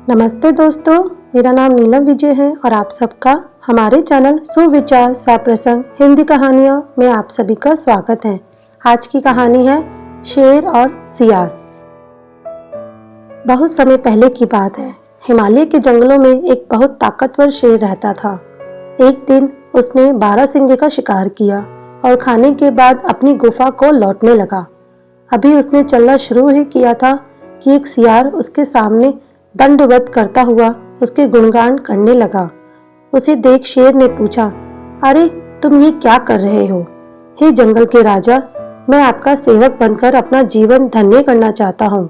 नमस्ते दोस्तों, मेरा नाम नीलम विजय है और आप सबका हमारे चैनल सुविचार साप्रसंग हिंदी कहानियाँ में आप सभी का स्वागत है। आज की कहानी है शेर और सियार। बहुत समय पहले की बात है। हिमालय के जंगलों में एक बहुत ताकतवर शेर रहता था। एक दिन उसने बारहसिंगे का शिकार किया और खाने के बाद अपनी गुफा को लौटने लगा। अभी उसने चलना शुरू ही किया था कि एक सियार उसके सामने दंडवत करता हुआ उसके गुणगान करने लगा। उसे देख शेर ने पूछा, अरे तुम ये क्या कर रहे हो? हे जंगल के राजा, मैं आपका सेवक बनकर अपना जीवन धन्य करना चाहता हूँ।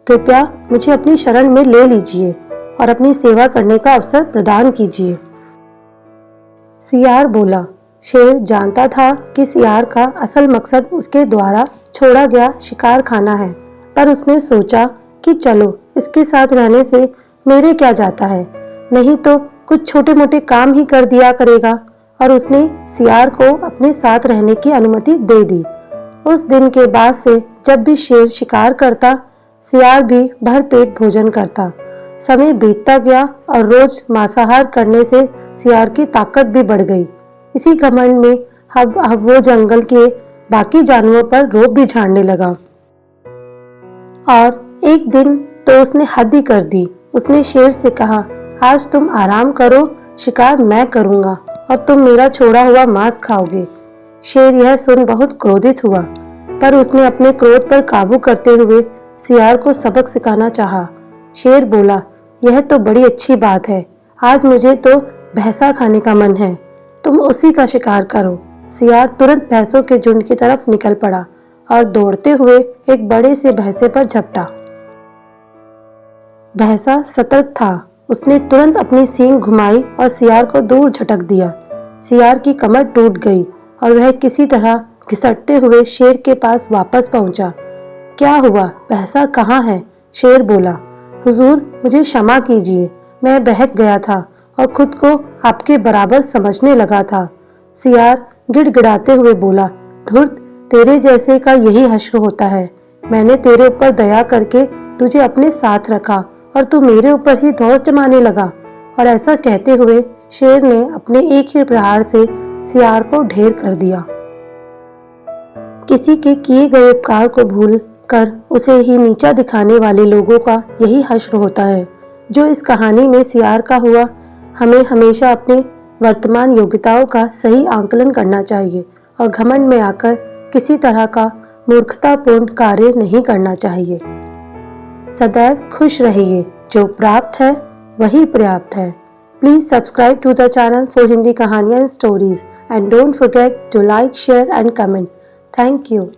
कृपया मुझे अपनी शरण में ले लीजिए और अपनी सेवा करने का अवसर प्रदान कीजिए। सियार बोला। शेर जानता था कि सियार का असल मकसद उसके द्वारा छोड़ा गया शिकार खाना है, पर उसने सोचा कि चलो इसके साथ रहने से मेरे क्या जाता है, नहीं तो कुछ छोटे मोटे काम ही कर दिया करेगा। और उसने सियार को अपने साथ रहने की अनुमति दे दी। उस दिन के बाद से जब भी शेर शिकार करता, सियार भी भरपेट भोजन करता। समय बीतता गया और रोज मांसाहार करने से सियार की ताकत भी बढ़ गई। इसी घमंड में अब वो जंगल के बाकी जानवरों पर रोब भी झाड़ने लगा। और एक दिन तो उसने हद ही कर दी। उसने शेर से कहा, आज तुम आराम करो, शिकार मैं करूंगा और तुम मेरा छोड़ा हुआ मांस खाओगे। शेर यह सुन बहुत क्रोधित हुआ, पर उसने अपने क्रोध पर काबू करते हुए सियार को सबक सिखाना चाहा। शेर बोला, यह तो बड़ी अच्छी बात है, आज मुझे तो भैंसा खाने का मन है, तुम उसी का शिकार करो। सियार तुरंत भैंसों के झुंड की तरफ निकल पड़ा और दौड़ते हुए एक बड़े से भैंसे पर झपटा। भैंसा सतर्क था। उसने तुरंत अपनी सींग घुमाई और सियार को दूर झटक दिया। सियार की कमर टूट गई और वह किसी तरह घिसटते हुए शेर के पास वापस पहुंचा। क्या हुआ? भैंसा कहाँ है? शेर बोला, हुजूर मुझे क्षमा कीजिए, मैं बहक गया था और खुद को आपके बराबर समझने लगा था। सियार गिड़गिड़ाते हुए बोला, धुर्त, तेरे जैसे का यही हश्र होता है। मैंने तेरे ऊपर दया करके तुझे अपने साथ रखा और तू मेरे ऊपर ही धौंस जमाने लगा। और ऐसा कहते हुए शेर ने अपने एक ही प्रहार से सियार को ढेर कर दिया। किसी के किए गए उपकार को भूल कर उसे ही नीचा दिखाने वाले लोगों का यही हश्र होता है, जो इस कहानी में सियार का हुआ। हमें हमेशा अपने वर्तमान योग्यताओं का सही आंकलन करना चाहिए और घमंड में आकर किसी तरह का मूर्खतापूर्ण कार्य नहीं करना चाहिए। सदैव खुश रहिए, जो प्राप्त है वही पर्याप्त है। Please subscribe to the channel for Hindi कहानियाँ and stories and don't forget to like, share and comment. Thank you.